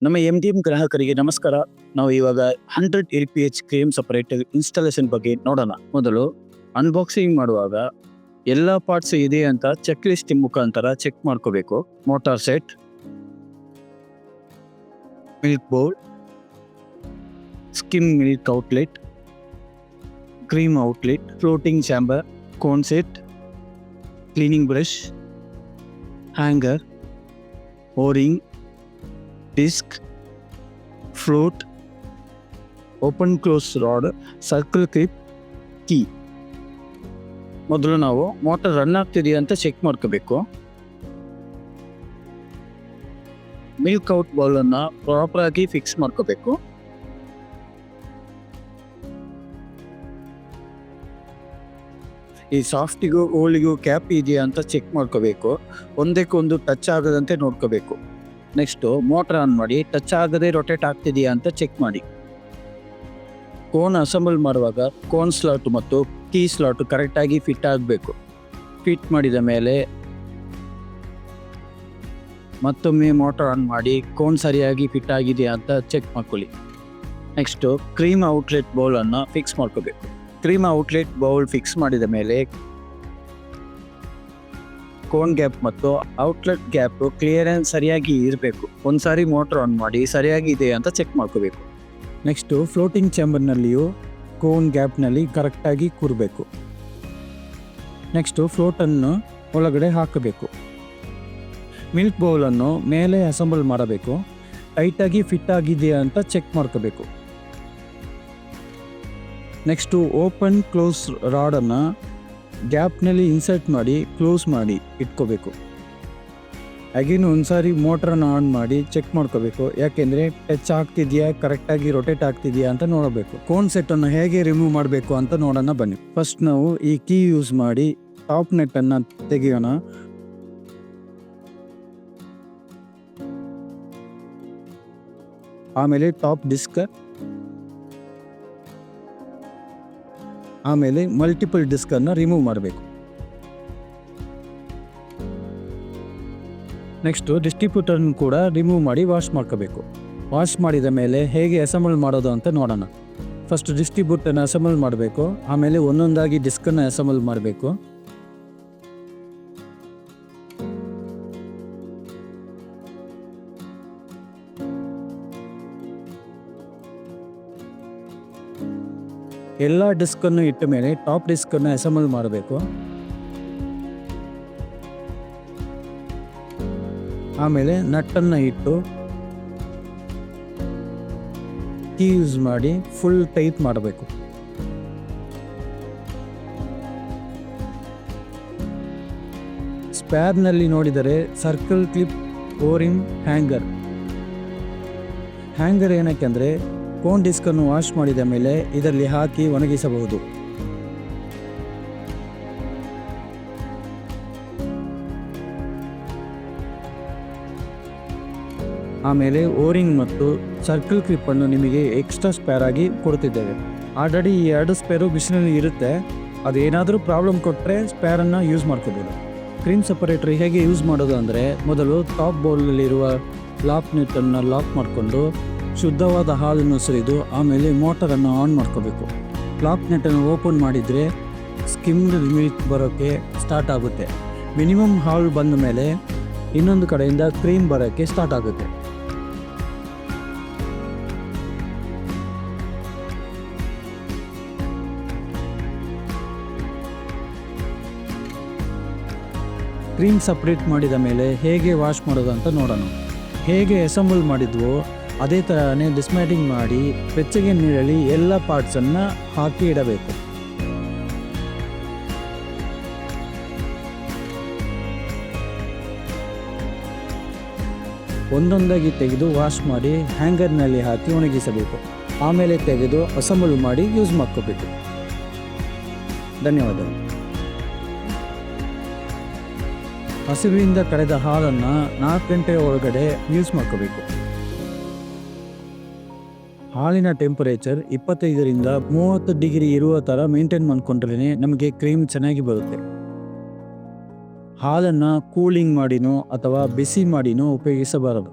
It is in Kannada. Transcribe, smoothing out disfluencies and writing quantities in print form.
ನಮ್ಮ MDM ಗ್ರಾಹಕರಿಗೆ ನಮಸ್ಕಾರ. ನಾವು ಇವಾಗ 100 LPH ಕ್ರೀಮ್ ಸಪರೇಟರ್ ಇನ್ಸ್ಟಾಲೇಷನ್ ಬಗ್ಗೆ ನೋಡೋಣ. ಮೊದಲು ಅನ್ಬಾಕ್ಸಿಂಗ್ ಮಾಡುವಾಗ ಎಲ್ಲ ಪಾರ್ಟ್ಸ್ ಇದೆ ಅಂತ ಚೆಕ್ ಲಿಸ್ಟ್ ಮುಖಾಂತರ ಚೆಕ್ ಮಾಡ್ಕೋಬೇಕು. Motor set, milk bowl, skim milk outlet, cream outlet, floating chamber, cone set, cleaning brush, hanger, O ring, disc, float, open close rod, circle clip, key. ಮೊದಲು ನಾವು ಮೋಟರ್ ರನ್ ಆಗ್ತಿದೆಯಾ ಅಂತ ಚೆಕ್ ಮಾಡ್ಕೋಬೇಕು. ಮಿಲ್ಕ್ ಔಟ್ ಬೌಲನ್ನು ಪ್ರಾಪರ್ ಆಗಿ ಫಿಕ್ಸ್ ಮಾಡ್ಕೋಬೇಕು. ಈ ಸಾಫ್ಟಿಗೂ ಓಲಿಗೂ ಕ್ಯಾಪ್ ಇದೆಯಾ ಅಂತ ಚೆಕ್ ಮಾಡ್ಕೋಬೇಕು. ಒಂದಕ್ಕೊಂದು ಟಚ್ ಆಗದಂತೆ ನೋಡ್ಕೋಬೇಕು. ನೆಕ್ಸ್ಟು ಮೋಟರ್ ಆನ್ ಮಾಡಿ ಟಚ್ ಆಗದೆ ರೊಟೇಟ್ ಆಗ್ತಿದೆಯಾ ಅಂತ ಚೆಕ್ ಮಾಡಿ. ಕೋನ್ ಅಸೆಂಬಲ್ ಮಾಡುವಾಗ ಕೋನ್ ಸ್ಲಾಟ್ ಮತ್ತು ಕೀ ಸ್ಲಾಟ್ ಕರೆಕ್ಟಾಗಿ ಫಿಟ್ ಆಗಬೇಕು. ಫಿಟ್ ಮಾಡಿದ ಮೇಲೆ ಮತ್ತೊಮ್ಮೆ ಮೋಟರ್ ಆನ್ ಮಾಡಿ ಕೋನ್ ಸರಿಯಾಗಿ ಫಿಟ್ ಆಗಿದೆಯಾ ಅಂತ ಚೆಕ್ ಮಾಡ್ಕೊಳ್ಳಿ. ನೆಕ್ಸ್ಟು ಕ್ರೀಮ್ ಔಟ್ಲೆಟ್ ಬೌಲನ್ನು ಫಿಕ್ಸ್ ಮಾಡ್ಕೋಬೇಕು. ಕ್ರೀಮ್ ಔಟ್ಲೆಟ್ ಬೌಲ್ ಫಿಕ್ಸ್ ಮಾಡಿದ ಮೇಲೆ ಕೋನ್ ಗ್ಯಾಪ್ ಮತ್ತು ಔಟ್ಲೆಟ್ ಗ್ಯಾಪ್ ಕ್ಲಿಯರೆನ್ಸ್ ಸರಿಯಾಗಿ ಇರಬೇಕು. ಒಂದ್ಸಾರಿ ಮೋಟರ್ ಆನ್ ಮಾಡಿ ಸರಿಯಾಗಿ ಇದೆ ಅಂತ ಚೆಕ್ ಮಾಡ್ಕೋಬೇಕು. ನೆಕ್ಸ್ಟು ಫ್ಲೋಟಿಂಗ್ ಚಾಂಬರ್ನಲ್ಲಿಯೂ ಕೋನ್ ಗ್ಯಾಪ್ನಲ್ಲಿ ಕರೆಕ್ಟಾಗಿ ಕೂರಬೇಕು. ನೆಕ್ಸ್ಟು ಫ್ಲೋಟನ್ನು ಒಳಗಡೆ ಹಾಕಬೇಕು. ಮಿಲ್ಕ್ ಬೌಲನ್ನು ಮೇಲೆ ಅಸೆಂಬಲ್ ಮಾಡಬೇಕು. ಟೈಟಾಗಿ ಫಿಟ್ ಆಗಿದೆಯಾ ಅಂತ ಚೆಕ್ ಮಾಡ್ಕೋಬೇಕು. ನೆಕ್ಸ್ಟು ಓಪನ್ ಕ್ಲೋಸ್ ರಾಡನ್ನು ಗ್ಯಾಪ್ನಲ್ಲಿ ಇನ್ಸರ್ಟ್ ಮಾಡಿ ಕ್ಲೋಸ್ ಮಾಡಿ ಇಟ್ಕೋಬೇಕು. ಅಗೇನ್ ಒಂದ್ಸಾರಿ ಮೋಟ್ರನ್ನು ಆನ್ ಮಾಡಿ ಚೆಕ್ ಮಾಡ್ಕೋಬೇಕು. ಯಾಕೆಂದರೆ ಟಚ್ ಆಗ್ತಿದೆಯಾ, ಕರೆಕ್ಟಾಗಿ ರೊಟೇಟ್ ಆಗ್ತಿದೆಯಾ ಅಂತ ನೋಡಬೇಕು. ಕೋನ್ ಸೆಟ್ಟನ್ನು ಹೇಗೆ ರಿಮೂವ್ ಮಾಡಬೇಕು ಅಂತ ನೋಡೋಣ ಬನ್ನಿ. ಫಸ್ಟ್ ನಾವು ಈ ಕೀ ಯೂಸ್ ಮಾಡಿ ಟಾಪ್ ನೆಟ್ಟನ್ನು ತೆಗೆಯೋಣ. ಆಮೇಲೆ ಟಾಪ್ ಡಿಸ್ಕ್, ಆಮೇಲೆ ಮಲ್ಟಿಪಲ್ ಡಿಸ್ಕನ್ನು ರಿಮೂವ್ ಮಾಡಬೇಕು. ನೆಕ್ಸ್ಟು ಡಿಸ್ಟ್ರಿಬ್ಯೂಟರ್ನ ಕೂಡ ರಿಮೂವ್ ಮಾಡಿ ವಾಶ್ ಮಾಡ್ಕೋಬೇಕು. ವಾಶ್ ಮಾಡಿದ ಮೇಲೆ ಹೇಗೆ ಅಸೆಂಬಲ್ ಮಾಡೋದು ಅಂತ ನೋಡೋಣ. ಫಸ್ಟ್ ಡಿಸ್ಟ್ರಿಬ್ಯೂಟರ್ನ ಅಸೆಂಬಲ್ ಮಾಡಬೇಕು. ಆಮೇಲೆ ಒಂದೊಂದಾಗಿ ಡಿಸ್ಕನ್ನು ಅಸೆಂಬಲ್ ಮಾಡಬೇಕು. ಎಲ್ಲ ಡಿಸ್ಕನ್ನು ಇಟ್ಟ ಮೇಲೆ ಟಾಪ್ ಡಿಸ್ಕನ್ನು ಅಸೆಂಬಲ್ ಮಾಡಬೇಕು. ಆಮೇಲೆ ನಟ್ಟನ್ನು ಇಟ್ಟು ಕೀ ಯೂಸ್ ಮಾಡಿ ಫುಲ್ ಟೈಟ್ ಮಾಡಬೇಕು. ಸ್ಪ್ಯಾರ್ನಲ್ಲಿ ನೋಡಿದರೆ ಸರ್ಕಲ್ ಕ್ಲಿಪ್, ಓರಿಂಗ್, ಹ್ಯಾಂಗರ್ ಏನಕ್ಕೆ ಅಂದರೆ ಕೋನ್ ಡಿಸ್ಕನ್ನು ವಾಶ್ ಮಾಡಿದ ಮೇಲೆ ಇದರಲ್ಲಿ ಹಾಕಿ ಒಣಗಿಸಬಹುದು. ಆಮೇಲೆ ಓರಿಂಗ್ ಮತ್ತು ಸರ್ಕಲ್ ಕ್ಲಿಪ್ಪನ್ನು ನಿಮಗೆ ಎಕ್ಸ್ಟ್ರಾ ಸ್ಪೇರ್ ಆಗಿ ಕೊಡ್ತಿದ್ದೇವೆ. ಆಲ್ರೆಡಿ ಈ 2 ಸ್ಪೇರು ಬಿಸಿಲಲ್ಲಿ ಇರುತ್ತೆ. ಅದೇನಾದರೂ ಪ್ರಾಬ್ಲಮ್ ಕೊಟ್ಟರೆ ಸ್ಪೇರನ್ನು ಯೂಸ್ ಮಾಡ್ಕೋಬೋದು. ಕ್ರೀಮ್ ಸಪರೇಟರ್ ಹೇಗೆ ಯೂಸ್ ಮಾಡೋದು ಅಂದರೆ, ಮೊದಲು ಟಾಪ್ ಬೌಲಲ್ಲಿರುವ ಲಾಕ್ ನೆಟ್ಟನ್ನು ಲಾಕ್ ಮಾಡಿಕೊಂಡು ಶುದ್ಧವಾದ ಹಾಲನ್ನು ಸುರಿದು ಆಮೇಲೆ ಮೋಟರನ್ನು ಆನ್ ಮಾಡ್ಕೋಬೇಕು. ಲಾಕ್ ನೆಟ್ಟನ್ನು ಓಪನ್ ಮಾಡಿದರೆ ಸ್ಕಿಮ್ಡ್ ಮಿಲ್ಕ್ ಬರೋಕ್ಕೆ ಸ್ಟಾರ್ಟ್ ಆಗುತ್ತೆ. ಮಿನಿಮಮ್ ಹಾಲು ಬಂದ ಮೇಲೆ ಇನ್ನೊಂದು ಕಡೆಯಿಂದ ಕ್ರೀಮ್ ಬರೋಕ್ಕೆ ಸ್ಟಾರ್ಟ್ ಆಗುತ್ತೆ. ಕ್ರೀಮ್ ಸಪ್ರೇಟ್ ಮಾಡಿದ ಮೇಲೆ ಹೇಗೆ ವಾಶ್ ಮಾಡೋದು ಅಂತ ನೋಡೋಣ. ಹೇಗೆ ಅಸೆಂಬಲ್ ಮಾಡಿದ್ವೋ ಅದೇ ಥರನೇ ಡಿಸ್ಮ್ಯಾಟಿಂಗ್ ಮಾಡಿ ಬೆಚ್ಚಗೆ ನೀರಲ್ಲಿ ಎಲ್ಲ ಪಾರ್ಟ್ಸನ್ನು ಹಾಕಿ ಇಡಬೇಕು. ಒಂದೊಂದಾಗಿ ತೆಗೆದು ವಾಶ್ ಮಾಡಿ ಹ್ಯಾಂಗರ್ನಲ್ಲಿ ಹಾಕಿ ಒಣಗಿಸಬೇಕು. ಆಮೇಲೆ ತೆಗೆದು ಅಸೆಂಬಲ್ ಮಾಡಿ ಯೂಸ್ ಮಾಡ್ಕೋಬೇಕು. ಧನ್ಯವಾದಗಳು. ಹಸಿವಿನಿಂದ ಕರೆದ ಹಾಲನ್ನು 4 ಗಂಟೆ ಒಳಗಡೆ ಯೂಸ್ ಮಾಡ್ಕೋಬೇಕು. ಹಾಲಿನ ಟೆಂಪರೇಚರ್ 25ರಿಂದ 30 ಡಿಗ್ರಿ ಇರುವ ಥರ ಮೇಂಟೈನ್ ಮಾಡ್ಕೊಂಡ್ರೆ ನಮಗೆ ಕ್ರೀಮ್ ಚೆನ್ನಾಗಿ ಬರುತ್ತೆ. ಹಾಲನ್ನು ಕೂಲಿಂಗ್ ಮಾಡಿನೋ ಅಥವಾ ಬಿಸಿ ಮಾಡಿನೋ ಉಪಯೋಗಿಸಬಾರದು.